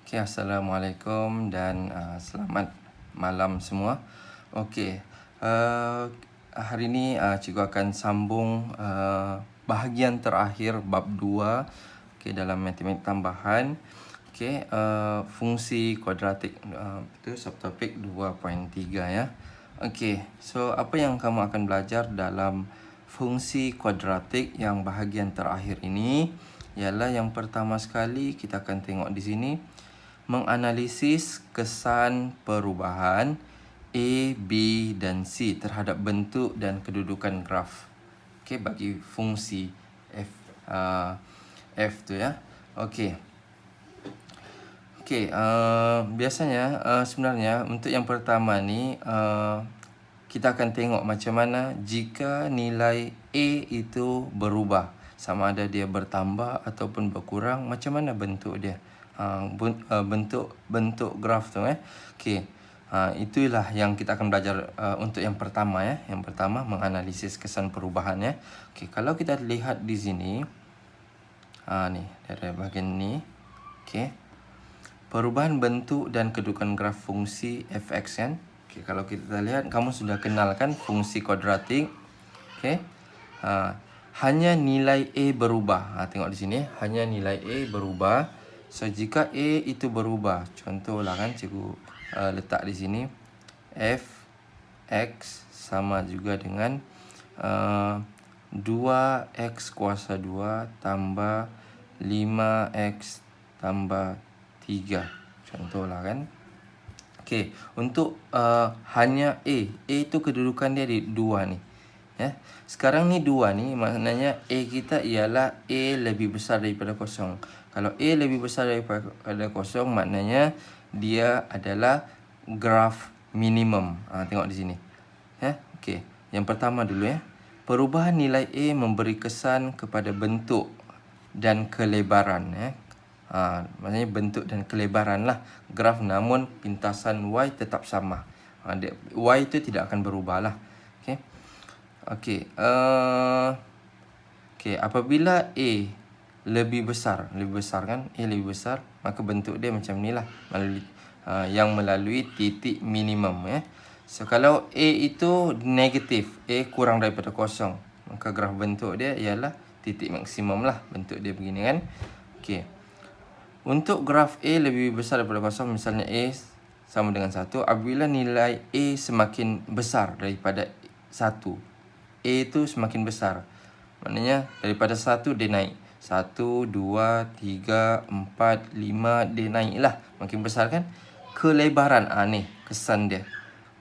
Okay, Assalamualaikum dan selamat malam semua. Okay, hari ini cikgu akan sambung bahagian terakhir bab 2 dalam matematik tambahan. Okay, fungsi kuadratik, itu subtopik 2.3 ya. Okay, so apa yang kamu akan belajar dalam fungsi kuadratik yang bahagian terakhir ini ialah yang pertama sekali kita akan tengok di sini menganalisis kesan perubahan A, B dan C terhadap bentuk dan kedudukan graf. Okey, bagi fungsi F tu ya. Okey. Okey, biasanya sebenarnya untuk yang pertama ni kita akan tengok macam mana jika nilai A itu berubah, sama ada dia bertambah ataupun berkurang, macam mana bentuk dia. Bentuk graf tu Okey. Itulah yang kita akan belajar untuk yang pertama ya. Yang pertama menganalisis kesan perubahan ya. Okey, kalau kita lihat di sini ni dari bahagian ni. Okey. Perubahan bentuk dan kedudukan graf fungsi fx kan. Okey, kalau kita lihat kamu sudah kenal kan fungsi kuadratik. Okey. Hanya nilai A berubah. Tengok di sini, hanya nilai A berubah. So jika A itu berubah, contohlah kan cikgu letak di sini fx sama juga dengan 2x kuasa 2 tambah 5x tambah 3. Contohlah kan. Okey, untuk hanya A itu kedudukan dia di 2 ni. Ya. Sekarang ni 2 ni maknanya A kita ialah A lebih besar daripada kosong. Kalau A lebih besar daripada kosong maknanya dia adalah graf minimum. Tengok di sini. Ya. Okey. Yang pertama dulu ya. Perubahan nilai A memberi kesan kepada bentuk dan kelebaran ya. Maksudnya bentuk dan kelebaran lah graf, namun pintasan Y tetap sama. Y itu tidak akan berubah lah. Okey. Okey. Okey, apabila A lebih besar kan, A lebih besar, maka bentuk dia macam ni lah, melalui titik minimum ya. So kalau A itu negatif, A kurang daripada kosong, maka graf bentuk dia ialah titik maksimum lah, bentuk dia begini kan. Okey. Untuk graf A lebih besar daripada kosong, misalnya A sama dengan 1, apabila nilai A semakin besar daripada 1, A itu semakin besar. Maknanya daripada 1 dia naik. 1, 2, 3, 4, 5 dia naik lah. Makin besar kan. Kelebaran, ni kesan dia.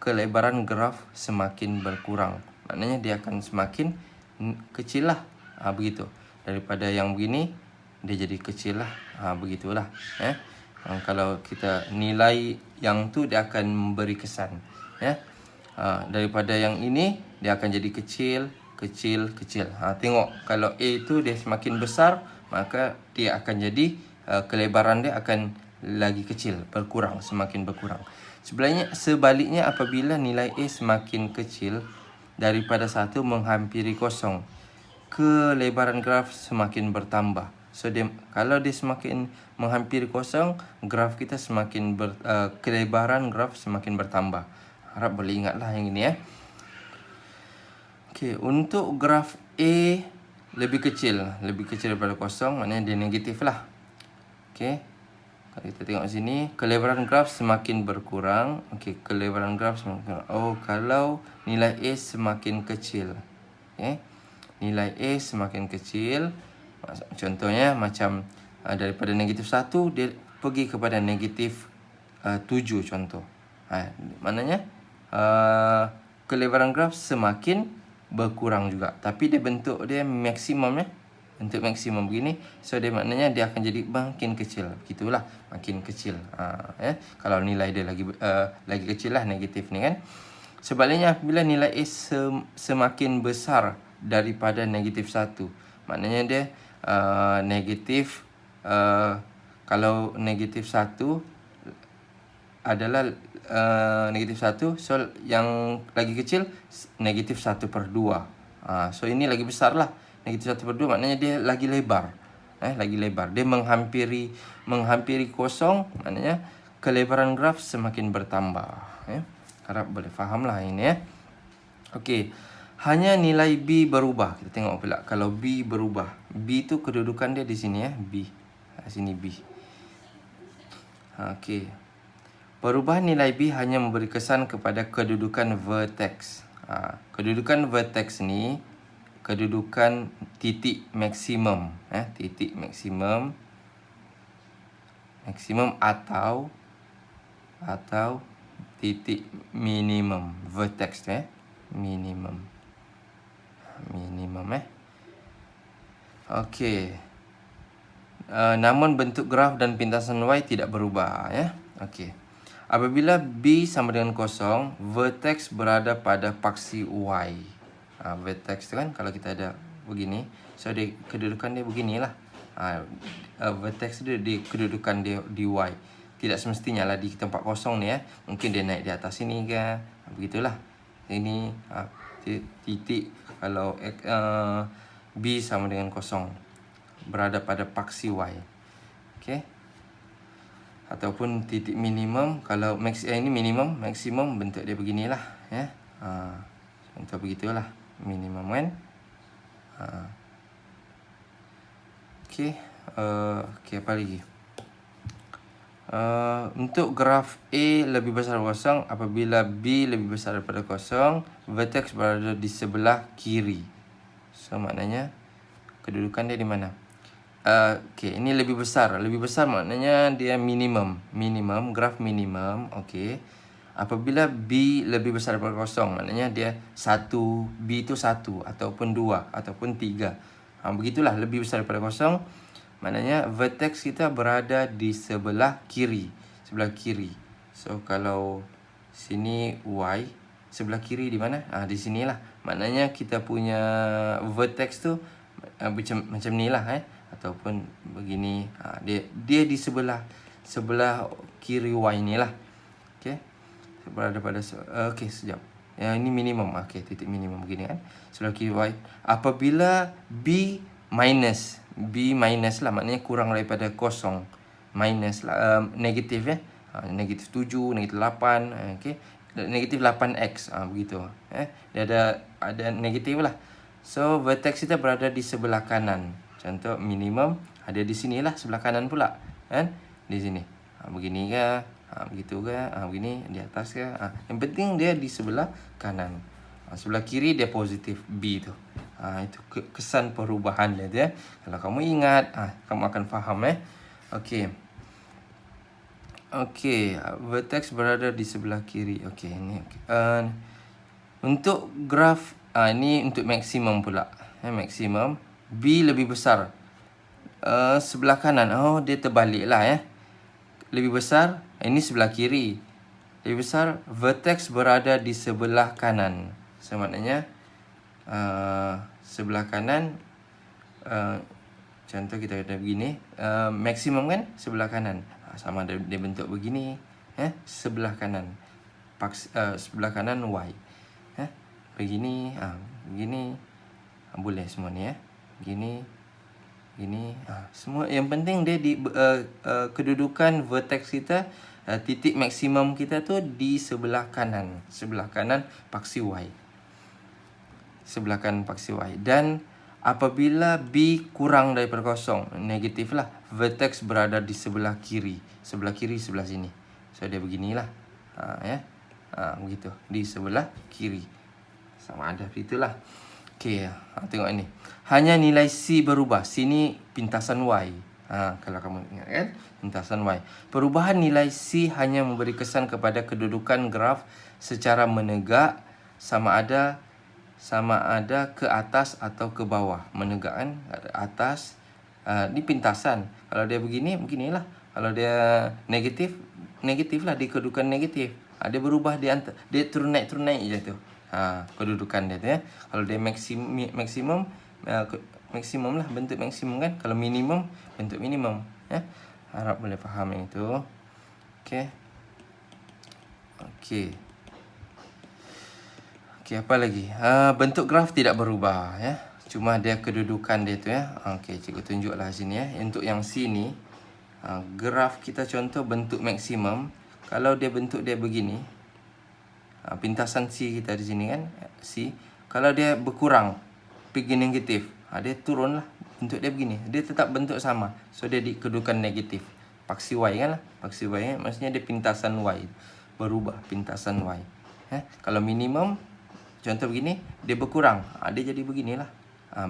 Kelebaran graf semakin berkurang. Maknanya dia akan semakin kecil lah. Begitu. Daripada yang begini, dia jadi kecil lah. Begitulah. Kalau kita nilai yang tu, dia akan memberi kesan. Daripada yang ini, dia akan jadi kecil. Tengok, kalau A itu dia semakin besar, maka dia akan jadi kelebaran dia akan lagi kecil, semakin berkurang. Sebaliknya apabila nilai A semakin kecil daripada 1 menghampiri kosong, kelebaran graf semakin bertambah. So kalau dia semakin menghampiri kosong, graf kita semakin kelebaran graf semakin bertambah. Harap boleh ingatlah yang ini ya. Okey, untuk graf A lebih kecil daripada kosong, maknanya dia negatif lah. Okey. Kalau kita tengok sini, kelebaran graf semakin berkurang. Okey, kelebaran graf semakin berkurang. Kalau nilai A semakin kecil. Okey. Nilai A semakin kecil. Contohnya macam daripada negatif 1 dia pergi kepada negatif 7 contoh. Maknanya kelebaran graf semakin berkurang juga, tapi dia bentuk dia maksimum ya. Bentuk maksimum begini. So dia maknanya dia akan jadi makin kecil. Begitulah, makin kecil. Kalau nilai dia lagi kecil lah, negatif ni kan. Sebaliknya apabila nilai A semakin besar daripada negatif 1, maknanya dia negatif. Kalau negatif 1 adalah negatif 1, so yang lagi kecil negatif 1/2. So ini lagi besar lah. Negatif 1/2 maknanya dia lagi lebar. lagi lebar. Dia menghampiri kosong, maknanya kelebaran graf semakin bertambah. Harap boleh faham lah ini ya. Okey. Hanya nilai B berubah. Kita tengok pula kalau B berubah. B tu kedudukan dia di sini ya, B. Sini B. Okey. Perubahan nilai B hanya memberi kesan kepada kedudukan vertex. Kedudukan vertex ni kedudukan titik maksimum, titik maksimum atau titik minimum vertex minimum. Okey. Namun bentuk graf dan pintasan Y tidak berubah ya. Okey. Apabila B sama dengan kosong, vertex berada pada paksi Y. Vertex tu kan kalau kita ada begini, so dia kedudukan dia beginilah. Vertex dia di kedudukan dia di Y. Tidak semestinya lah di tempat kosong ni ya. Mungkin dia naik di atas sini ke. Begitulah. Ini titik kalau B sama dengan kosong, berada pada paksi Y. Okey. Ataupun titik minimum kalau ini minimum, maksimum bentuk dia beginilah ya. Contoh begitulah minimum kan. Okey. Okey, apa lagi? Untuk graf A lebih besar dari kosong, apabila B lebih besar daripada kosong, vertex berada di sebelah kiri. So maknanya kedudukan dia di mana? Okey, ini lebih besar. Lebih besar maknanya dia minimum. Graf minimum. Okey. Apabila B lebih besar daripada kosong, maknanya dia 1, B itu 1 ataupun 2 ataupun 3. Begitulah, lebih besar daripada kosong. Maknanya vertex kita berada di sebelah kiri. So kalau sini Y, sebelah kiri di mana? Di sinilah. Maknanya kita punya vertex tu macam ni lah ataupun begini. Dia di sebelah kiri Y ni lah. Okey. Berada pada okey, sekejap. Ini minimum. Okey, titik minimum begini kan. Sebelah kiri Y. Apabila B minus lah, maknanya kurang daripada kosong. Minus lah, negatif ya. Negatif 7, negatif 8, okey. Negatif 8x, begitu. Dia ada negatif lah. So vertex kita berada di sebelah kanan. Contoh minimum ada di sinilah, sebelah kanan pula kan. Di sini. Begini ke? Begitu ke? Begini di atas ke? Yang penting dia di sebelah kanan. Sebelah kiri dia positif B tu. Itu kesan perubahan dia tu ya. Kalau kamu ingat, kamu akan faham Okey. Okey, vertex berada di sebelah kiri. Okey, ini okey. Untuk graf ini untuk maksimum pula. Maksimum B lebih besar. Sebelah kanan. Dia terbaliklah ya. Lebih besar, ini sebelah kiri. Lebih besar, vertex berada di sebelah kanan. So maknanya sebelah kanan, contoh kita ada begini, maksimum kan sebelah kanan. Sama dia bentuk begini, sebelah kanan. Sebelah kanan Y. Begini, begini. Boleh semua ni Begini. Ini semua yang penting dia di kedudukan vertex kita, titik maksimum kita tu di sebelah kanan paksi Y. Sebelah kanan paksi Y. Dan apabila B kurang daripada kosong, negatif lah, vertex berada di sebelah kiri. Sebelah sini. So dia beginilah. Begitu, di sebelah kiri. Sama ada itulah. Okey, tengok ini. Hanya nilai C berubah. Sini pintasan Y. Kalau kamu ingat kan, pintasan Y. Perubahan nilai C hanya memberi kesan kepada kedudukan graf secara menegak, sama ada ke atas atau ke bawah. Menegak kan, atas. Ini pintasan. Kalau dia begini, beginilah. Kalau dia negatif, negatif lah, di kedudukan negatif. Dia berubah dia turun naik je tu. Kedudukan dia tu ya. Kalau dia maksimum lah, bentuk maksimum kan. Kalau minimum, bentuk minimum ya. Harap boleh faham yang itu. Okey. Okey, apa lagi? Bentuk graf tidak berubah ya. Cuma dia kedudukan dia tu ya. Okey, cikgu tunjuklah sini ya. Untuk yang C ni, graf kita contoh bentuk maksimum. Kalau dia bentuk dia begini, pintasan C kita di sini kan, C. Kalau dia berkurang, pergi negatif, dia turun lah. Bentuk dia begini. Dia tetap bentuk sama. So, dia di kedudukan negatif. Paksi Y kan lah. Paksi Y maksudnya dia pintasan Y. Berubah pintasan Y. Kalau minimum, contoh begini, dia berkurang. Dia jadi beginilah.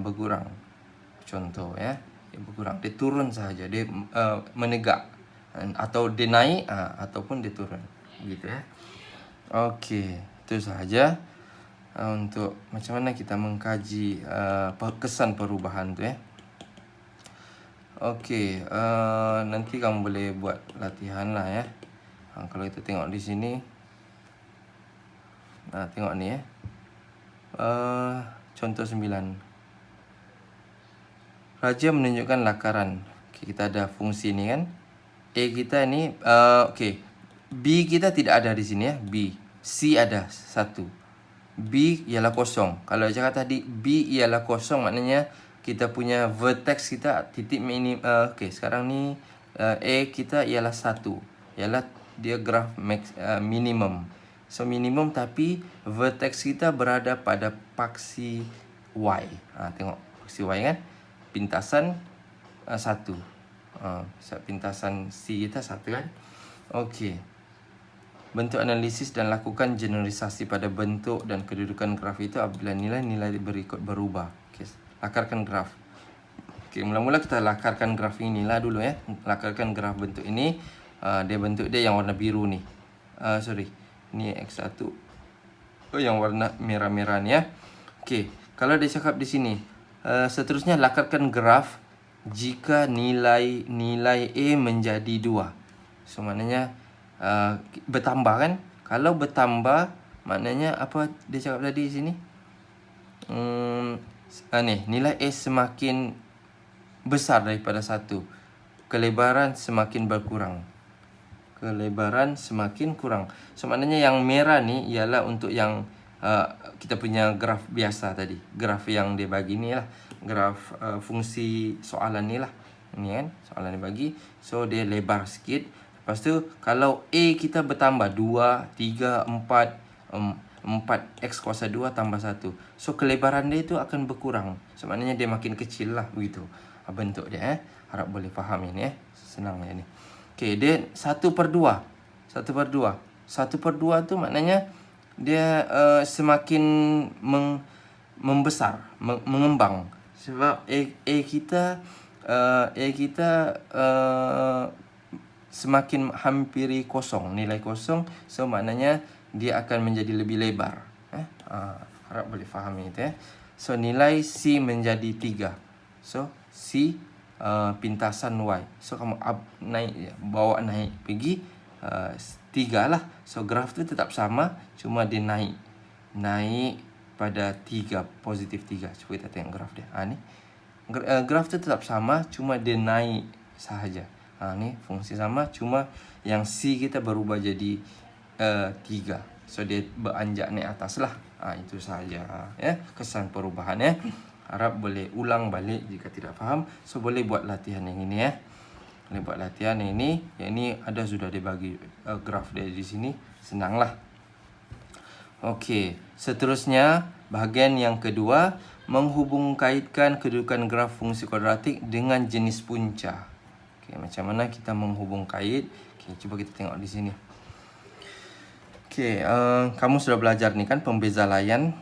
Berkurang. Contoh ya. Dia berkurang. Dia turun sahaja. Dia menegak. Atau dia naik, ataupun dia turun. Begitu ya. Okey. Itu sahaja. Untuk macam mana kita mengkaji kesan perubahan tu ya. Okey, nanti kamu boleh buat latihan lah ya. Kalau kita tengok di sini, tengok ni ya. Contoh 9. Raja menunjukkan lakaran. Okay, kita ada fungsi ni kan. A kita ni, okey. B kita tidak ada di sini ya. B. C ada 1. B ialah kosong. Kalau saya kata tadi B ialah kosong, maknanya kita punya vertex kita titik minim. Okey, sekarang ni A kita ialah 1. Ialah dia graf minimum. So minimum tapi vertex kita berada pada paksi Y. Tengok paksi Y kan. Pintasan 1. Pintasan C kita 1 kan. Okey. Bentuk analisis dan lakukan generalisasi pada bentuk dan kedudukan graf itu apabila nilai-nilai berikut berubah. Okay. Lakarkan graf. Okay, mula-mula kita lakarkan graf inilah dulu ya. Lakarkan graf bentuk ini. Dia bentuk dia yang warna biru ni. Ni X1. Yang warna merah-merah ni ya. Okey, kalau dia cakap di sini, seterusnya lakarkan graf jika nilai A menjadi 2. So maknanya bertambah kan. Kalau bertambah, maknanya apa dia cakap tadi di sini? Nilai A semakin besar daripada 1. Kelebaran semakin berkurang. Kelebaran semakin kurang. So maknanya yang merah ni ialah untuk yang kita punya graf biasa tadi. Graf yang dia bagi ni lah. Graf fungsi soalan ni lah. Ini kan, soalan dia bagi. So dia lebar sikit. Lepas tu, kalau A kita bertambah 2, 3, 4 X kuasa 2 tambah 1. So, kelebaran dia itu akan berkurang. So, maknanya dia makin kecil lah. Begitu bentuk dia. Harap boleh faham ini. Senang ni. Okay, dia 1/2. 1/2. 1/2 tu maknanya dia semakin membesar, mengembang. Sebab A kita semakin hampiri kosong, nilai kosong. So maknanya dia akan menjadi lebih lebar. Harap boleh faham itu ya. So nilai C menjadi 3. So C pintasan Y. So kamu bawa naik pergi 3 lah. So graf tu tetap sama, cuma dia naik pada 3, positif 3. Cuba kita tengok graf dia. Ni graf tu tetap sama, cuma dia naik sahaja. Ni fungsi sama, cuma yang C kita berubah jadi 3. So dia beranjak naik atas lah. Itu sahaja ya, kesan perubahan ya. Harap boleh ulang balik jika tidak faham. So boleh buat latihan yang ini ya. Boleh buat latihan yang ini. Yang ini ada sudah dibagi graf dia di sini. Senanglah. Okey, seterusnya bahagian yang kedua, menghubungkaitkan kedudukan graf fungsi kuadratik dengan jenis punca. Okay, macam mana kita menghubung kait? Okay, cuba kita tengok di sini. Okay, kamu sudah belajar ni kan pembeza layan.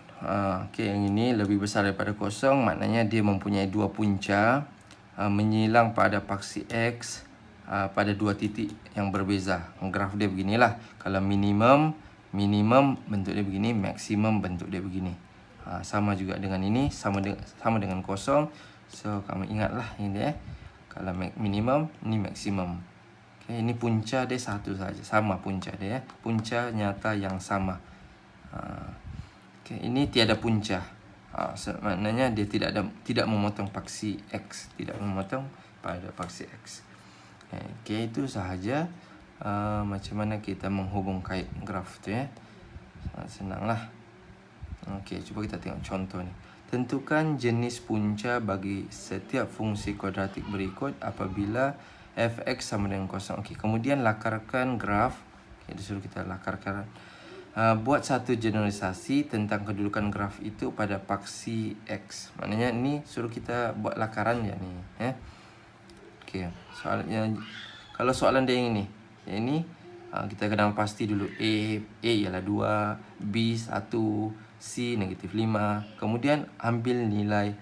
Okay, yang ini lebih besar daripada kosong. Maknanya dia mempunyai 2 punca. Menyilang pada paksi X pada 2 titik yang berbeza. Graf dia beginilah. Kalau minimum bentuk dia begini. Maksimum bentuk dia begini. Sama juga dengan ini. Sama dengan kosong. So, kamu ingatlah ini Kalau minimum, ni maksimum. Okay, ini punca dia satu saja. Sama punca dia ya. Punca nyata yang sama. Okay, ini tiada punca. Maknanya dia tidak memotong paksi X. Tidak memotong pada paksi X. Okay, itu sahaja. Macam mana kita menghubung kait graf tu ya. Senanglah. Okay, cuba kita tengok contoh ni. tentukan jenis punca bagi setiap fungsi kuadratik berikut apabila fx sama dengan kosong. Okey, kemudian lakarkan graf. Okey, disuruh kita lakarkan. Buat satu generalisasi tentang kedudukan graf itu pada paksi x. Maknanya ni suruh kita buat lakaran je ni, Okey, soalannya kalau soalan dia yang ini kita kenal pasti dulu. A ialah 2, B 1, C negatif 5. Kemudian ambil nilai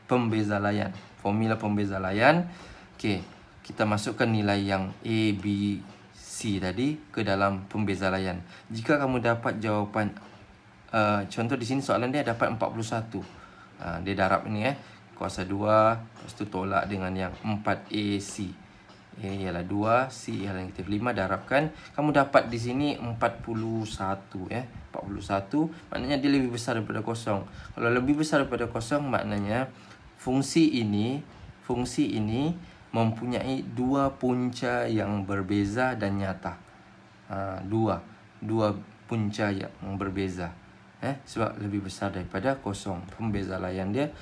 pembeza layan. Formula pembeza layan. Okey, kita masukkan nilai yang A, B, C tadi ke dalam pembeza layan. Jika kamu dapat jawapan, contoh di sini soalan dia dapat 41. Dia darab ini kuasa 2, lepas tu tolak dengan yang 4AC. A ialah 2, C ialah negatif 5, darabkan. Kamu dapat di sini 41 41, maknanya dia lebih besar daripada kosong. Kalau lebih besar daripada kosong, maknanya fungsi ini mempunyai dua punca yang berbeza dan nyata. Dua punca yang berbeza. Sebab lebih besar daripada kosong. Pembeza layan dia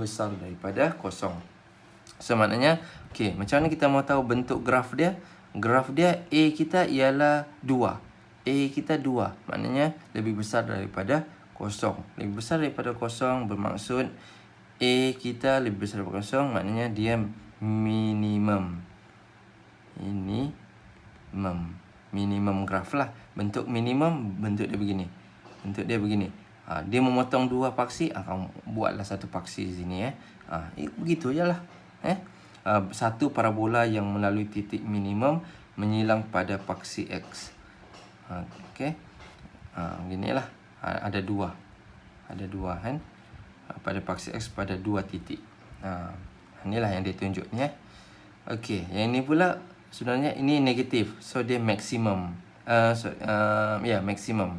besar daripada kosong. So maknanya, okey, macam mana kita mau tahu bentuk graf dia? Graf dia A kita ialah 2. A kita 2. Maknanya lebih besar daripada kosong. Lebih besar daripada kosong bermaksud A kita lebih besar daripada kosong, maknanya dia minimum. Ini minimum graf lah. Bentuk minimum, bentuk dia begini. Dia memotong dua paksi, kamu buatlah satu paksi di sini. Begitu je lah. Satu parabola yang melalui titik minimum menyilang pada paksi X. Okey. Beginilah. Ada dua kan. Pada paksi X pada dua titik. Inilah yang dia tunjuk ni. Okey, yang ini pula sebenarnya ini negatif. So dia maksimum. Maksimum.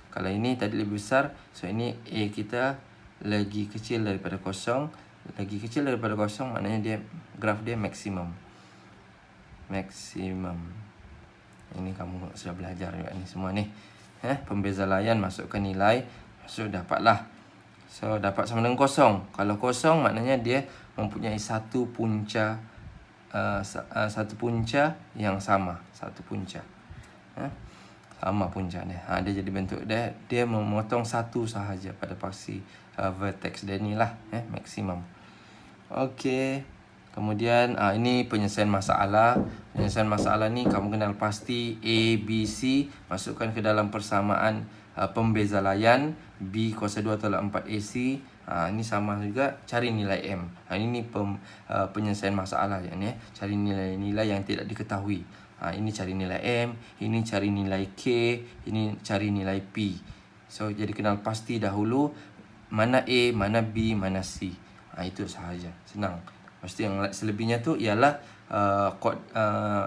Kalau ini tadi lebih besar, so ini A kita lagi kecil daripada kosong. Lagi kecil daripada kosong maknanya dia graf dia maksimum. Ini kamu sudah belajar juga ni semua ni. Pembeza layan, masukkan nilai, so dapatlah. So dapat sama dengan kosong. Kalau kosong maknanya dia mempunyai satu punca yang sama. Satu punca. Sama punca dia. Dia jadi bentuk dia memotong satu sahaja pada paksi vertex dia ni lah, maksimum. Okey. Kemudian ini penyelesaian masalah. Penyelesaian masalah ni kamu kenal pasti A, B, C, masukkan ke dalam persamaan pembeza layan. B kuasa 2 tolak 4AC. Ini sama juga, cari nilai M. Ini penyelesaian masalah ni. Cari nilai-nilai yang tidak diketahui. Ini cari nilai M, ini cari nilai K, ini cari nilai P. So jadi kenal pasti dahulu mana A, mana B, mana C. Itu sahaja, senang. Pasti yang selebihnya tu ialah kod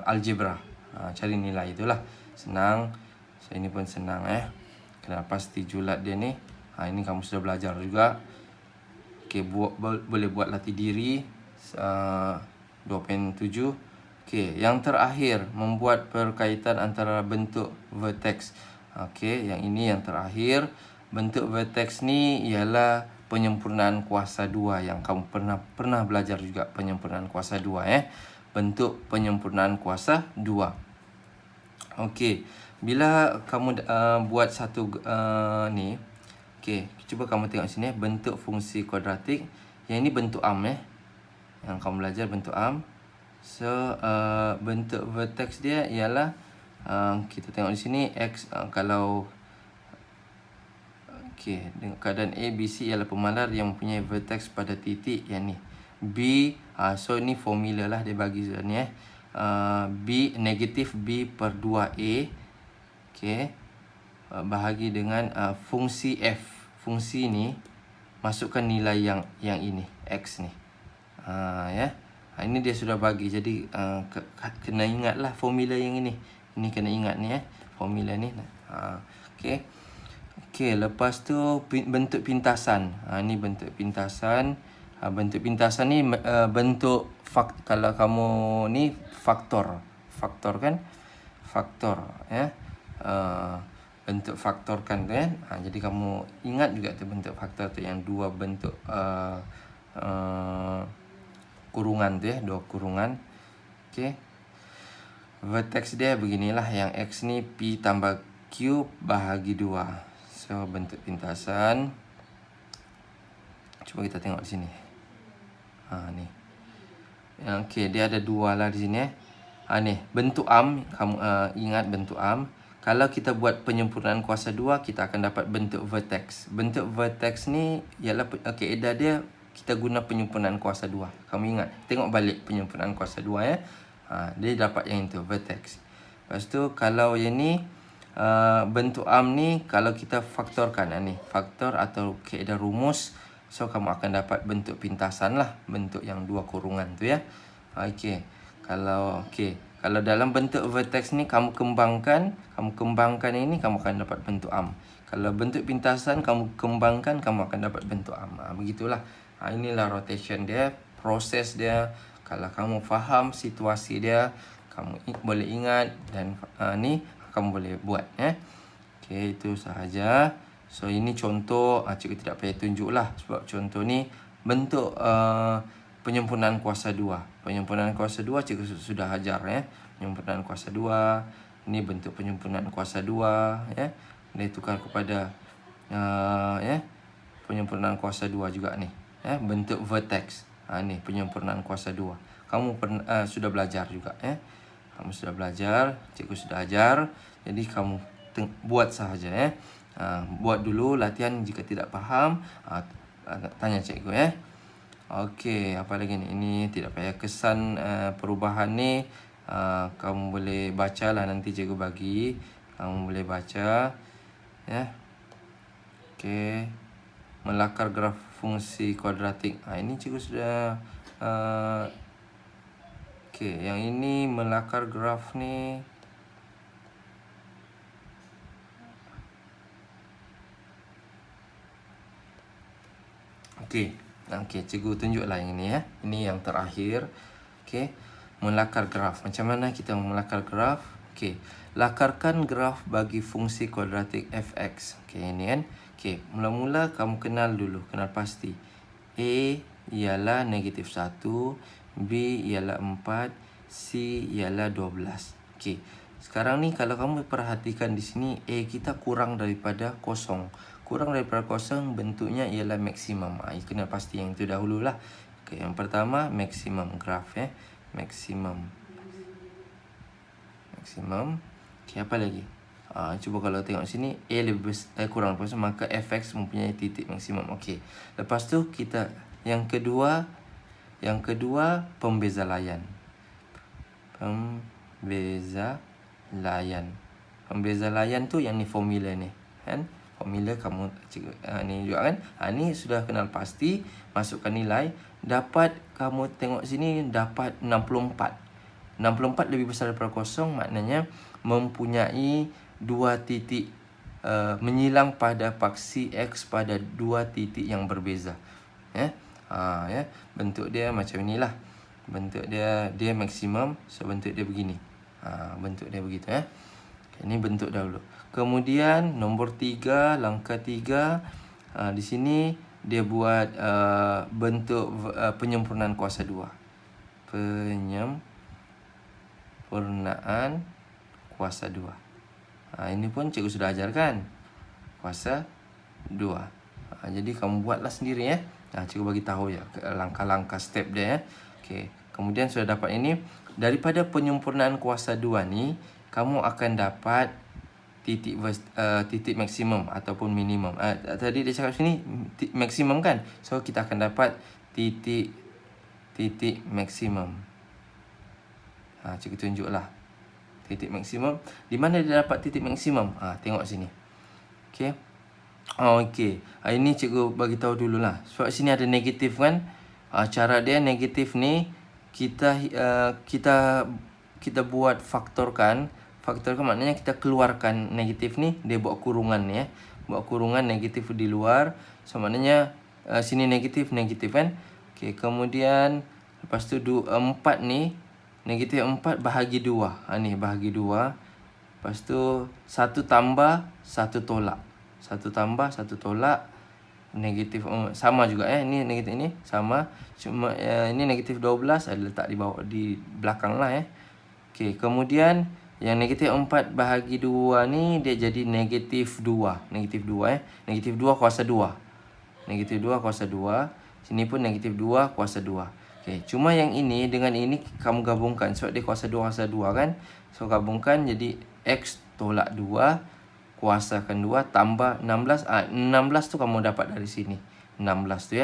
algebra. Cari nilai itulah. Senang. So ini pun senang Kenal pasti julat dia ni. Ini kamu sudah belajar juga. Okey, boleh buat latih diri 2.7. Okey, yang terakhir membuat perkaitan antara bentuk vertex. Okey, yang ini yang terakhir. Bentuk vertex ni ialah penyempurnaan kuasa 2 yang kamu pernah belajar juga, penyempurnaan kuasa 2 bentuk penyempurnaan kuasa 2. Okey, bila kamu buat satu ni, okey, cuba kamu tengok sini bentuk fungsi kuadratik. Yang ini bentuk arm yang kamu belajar bentuk arm. So bentuk vertex dia ialah kita tengok di sini X kalau dengan keadaan A, B, C ialah pemalar yang mempunyai vertex pada titik yang ni. B, so ni formula lah dia bagi ni B negatif B per 2A. Bahagi dengan fungsi F. Fungsi ni masukkan nilai yang ini X ni. Ini dia sudah bagi. Jadi kena ingatlah formula yang ini. Ini kena ingat ni formula ni. Okey, lepas tu bentuk pintasan. Ini bentuk pintasan. Bentuk pintasan ni bentuk kalau kamu ni faktor kan? Faktor bentuk faktorkan tu kan. Jadi kamu ingat juga tu bentuk faktor tu yang dua bentuk kurungan tu ya, dua kurungan. Okey. Vertex dia beginilah, yang X ni P tambah Q bahagi 2. So bentuk pintasan. Cuba kita tengok di sini. Ni. Okey, dia ada dua lah di sini ya. Ni bentuk arm, kamu ingat bentuk arm. Kalau kita buat penyempurnaan kuasa 2, kita akan dapat bentuk vertex. Bentuk vertex ni ialah kaedah dia kita guna penyempurnaan kuasa 2. Kamu ingat, tengok balik penyempurnaan kuasa 2 ya. Dia dapat yang itu, vertex. Lepas tu kalau yang ni bentuk arm ni, kalau kita faktorkan ni, faktor atau kaedah rumus, so kamu akan dapat bentuk pintasan lah, bentuk yang dua kurungan tu ya. Okey. Kalau dalam bentuk vertex ni kamu kembangkan ini, kamu akan dapat bentuk arm. Kalau bentuk pintasan kamu kembangkan, kamu akan dapat bentuk arm. Begitulah. Inilah rotation dia, proses dia. Kalau kamu faham situasi dia, kamu boleh ingat dan ni kamu boleh buat ya. Okey, itu sahaja. So ini contoh, cikgu tidak payah tunjuklah sebab contoh ni bentuk penyempurnaan kuasa 2. Penyempurnaan kuasa 2 cikgu sudah ajar ya. Penyempurnaan kuasa 2. Ini bentuk penyempurnaan kuasa 2 ya. Dia tukar kepada ya. Penyempurnaan kuasa 2 juga ni. Ya, bentuk vertex. Ni penyempurnaan kuasa 2. Kamu sudah belajar juga ya. Kamu sudah belajar, cikgu sudah ajar. Jadi kamu buat sahaja ya. Buat dulu latihan, jika tidak faham tanya cikgu ya. Okey, apa lagi ni? Ini tidak payah kesan perubahan ni. Kamu boleh baca lah, nanti cikgu bagi. Kamu boleh baca. Ya. Okey. Melakar graf fungsi kuadratik. Ini cikgu sudah okey, yang ini melakar graf ni. Okey, cikgu tunjuklah yang ini ya. Ini yang terakhir. Okey, melakar graf. Macam mana kita melakar graf? Okey, lakarkan graf bagi fungsi kuadratik fx. Okey, ini kan. Okey, mula-mula kamu kenal dulu, kenal pasti. A ialah negatif 1, B ialah 4, C ialah 12. Okey, sekarang ni kalau kamu perhatikan di sini, A kita kurang daripada kosong. Kurang daripada kosong, bentuknya ialah maksimum. Kena pasti yang itu dahululah. Okay, yang pertama maksimum graf ya. Maksimum. Okay, apa lagi? Cuba kalau tengok sini, A lebih kurang daripada kosong, maka fx mempunyai titik maksimum. Okey. Lepas tu kita yang kedua pembeza layan. Pembeza layan tu yang ni formula ni, kan? Formula kamu ni juga kan. Ni sudah kenal pasti, masukkan nilai, dapat kamu tengok sini dapat 64. 64 lebih besar daripada kosong, maknanya mempunyai dua titik menyilang pada paksi x pada dua titik yang berbeza. Ya. Ya, bentuk dia macam inilah. Bentuk dia maksimum, so bentuk dia begini. Bentuk dia begitu ya. Ini bentuk dahulu. Kemudian nombor 3, langkah 3, di sini dia buat bentuk penyempurnaan kuasa 2. Penyempurnaan kuasa 2. Ini pun cikgu sudah ajarkan. Kuasa 2. Jadi kamu buatlah sendiri ya. Cikgu bagi tahu ya langkah-langkah step dia ya. Okey. Kemudian sudah dapat ini. Daripada penyempurnaan kuasa 2 ni, kamu akan dapat titik maksimum ataupun minimum. Tadi dia cakap sini maksimum kan? So kita akan dapat titik maksimum. Cikgu tunjuklah titik maksimum. Di mana dia dapat titik maksimum? Tengok sini. Okey. Okey. Ini cikgu bagi tahu dululah. Sebab sini ada negatif kan? Cara dia negatif ni kita buat faktorkan. Faktorkan maknanya kita keluarkan negatif ni, dia buat kurungan ni ya. Buat kurungan negatif di luar. So maknanya sini negatif kan. Okey, kemudian lepas tu 4 ni negatif 4 bahagi 2. Ni bahagi 2. Lepas tu 1 tambah 1 tolak. 1 tambah 1 tolak negatif sama juga ni negatif ini sama, cuma ini negatif 12 ada letak di bawah di belakang lah Okey, kemudian yang negatif 4 bahagi 2 ni dia jadi negatif 2. Negatif 2 Negatif 2 kuasa 2. Negatif 2 kuasa 2. Sini pun negatif 2 kuasa 2. Okey, cuma yang ini dengan ini kamu gabungkan sebab dia kuasa 2 kuasa 2 kan. So gabungkan jadi X tolak 2 kuasakan 2 tambah 16. 16 tu kamu dapat dari sini. 16 tu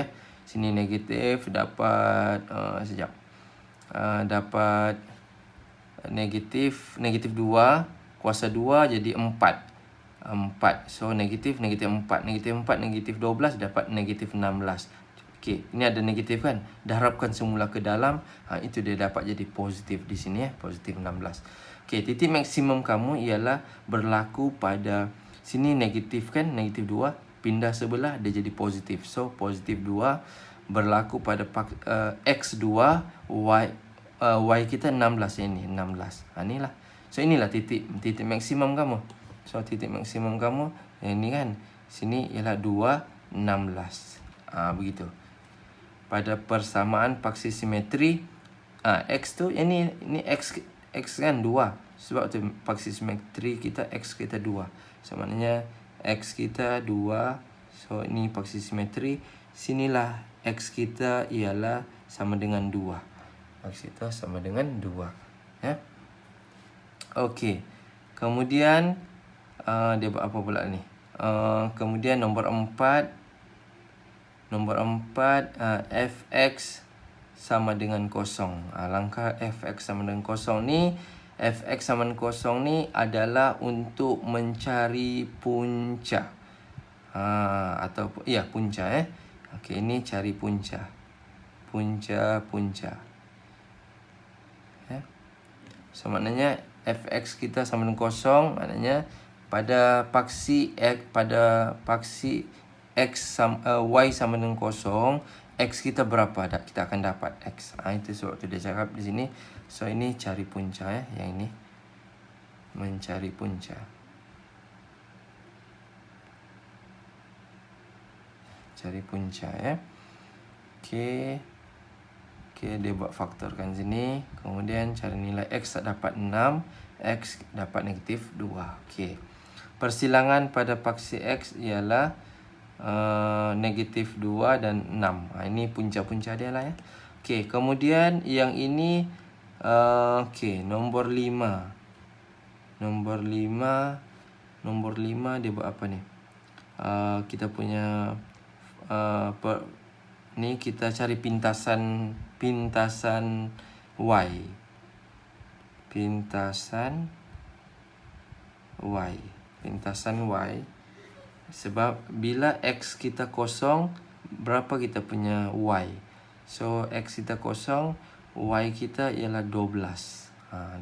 Sini negatif dapat sekejap. Dapat negatif 2 kuasa 2 jadi 4. So negatif 4. Negatif 4 negatif 12 dapat negatif 16. Okey, ini ada negatif kan. Darabkan semula ke dalam. Itu dia dapat jadi positif di sini positif 16. Okey, titik maksimum kamu ialah berlaku pada sini negatif kan, negatif 2 pindah sebelah dia jadi positif. So positif 2 berlaku pada X2 Y kita 16 ini 16. Inilah. So inilah titik maksimum kamu. So titik maksimum kamu yang ni kan. Sini ialah 2 16. Begitu. Pada persamaan paksi simetri X tu ini X kan 2. Sebab tu paksi simetri kita X kita 2. So maknanya X kita 2. So ini paksi simetri. Sinilah X kita ialah sama dengan 2. X kita sama dengan 2. Okey. Kemudian dia buat apa pula ni? Kemudian nombor 4 fx sama dengan 0. Langkah fx sama dengan 0 ni, fx sama dengan 0 ni adalah untuk mencari punca. Atau punca Okey, ini cari punca. Punca. So maknanya fx kita sama dengan 0, maknanya pada paksi x y sama dengan 0, x kita berapa kita akan dapat x. Itu sebab tu dia cakap di sini. So ini cari punca yang ini mencari punca. Cari punca Okey, dia buat faktorkan sini. Kemudian cari nilai X dapat 6. X dapat negatif 2. Okey. Persilangan pada paksi X ialah negatif 2 dan 6. Ini punca-punca dia lah Okey. Kemudian yang ini nombor 5. Nombor 5 dia buat apa ni? Kita punya ni kita cari pintasan Y. Pintasan Y. Sebab bila X kita kosong, berapa kita punya Y? So X kita kosong, Y kita ialah 12.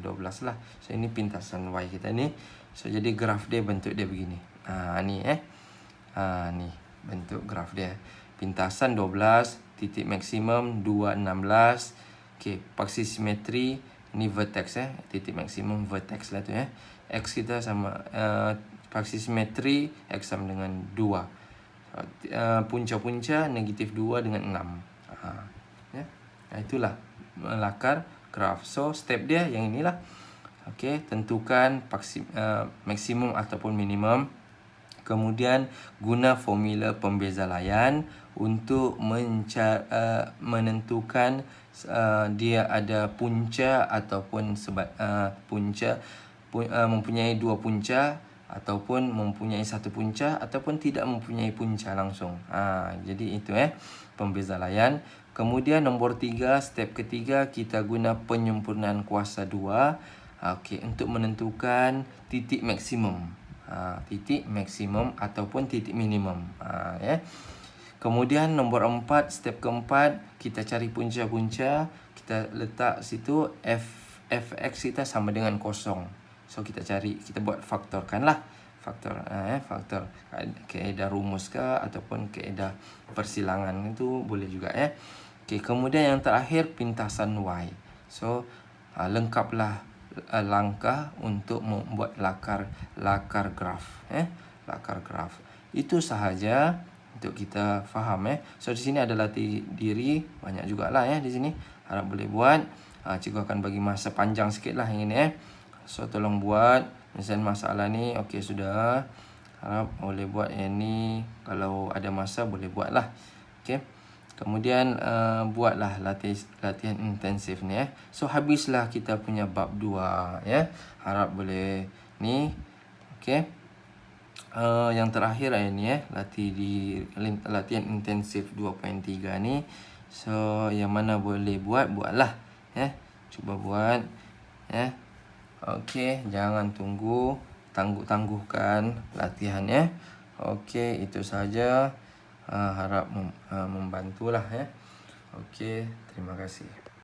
12 lah. So ini pintasan Y kita ni. So jadi graf dia bentuk dia begini. Ni ni bentuk graf dia. Pintasan 12, titik maksimum 2 16. Okey, paksi simetri ni vertex titik maksimum vertex lah tu X kita sama paksi simetri X sama dengan 2. Punca-punca negatif 2 dengan 6. Itulah melakar graf. So step dia yang inilah. Okey, tentukan paksi maksimum ataupun minimum. Kemudian guna formula pembeza layan untuk menentukan dia ada punca ataupun mempunyai dua punca ataupun mempunyai satu punca ataupun tidak mempunyai punca langsung. Jadi itu pembeza layan. Kemudian nombor 3, step ketiga kita guna penyempurnaan kuasa 2 untuk menentukan titik maksimum. Titik maksimum ataupun titik minimum. Kemudian nombor 4, step keempat kita cari punca-punca, kita letak situ fx kita sama dengan 0. So kita buat faktorkan lah. Faktor kaedah rumus ke ataupun kaedah persilangan itu boleh juga Okey, kemudian yang terakhir pintasan y. So lengkaplah langkah untuk membuat lakar graf. Lakar graf. Itu sahaja untuk kita faham. So di sini ada latih diri banyak jugalah di sini. Harap boleh buat. Cikgu akan bagi masa panjang sikit lah yang ini. So tolong buat. Misalnya masalah ni okey sudah. Harap boleh buat yang ni. Kalau ada masa boleh buat lah. Okey. Kemudian buatlah latihan intensif ni. So habislah kita punya bab 2 Harap boleh ni. Okey. Yang terakhir ni latihan intensif 2.3 ni. So yang mana boleh buatlah. Cuba buat. Okey, jangan tangguhkan latihan Okey, itu saja. Harap membantulah Okey, terima kasih.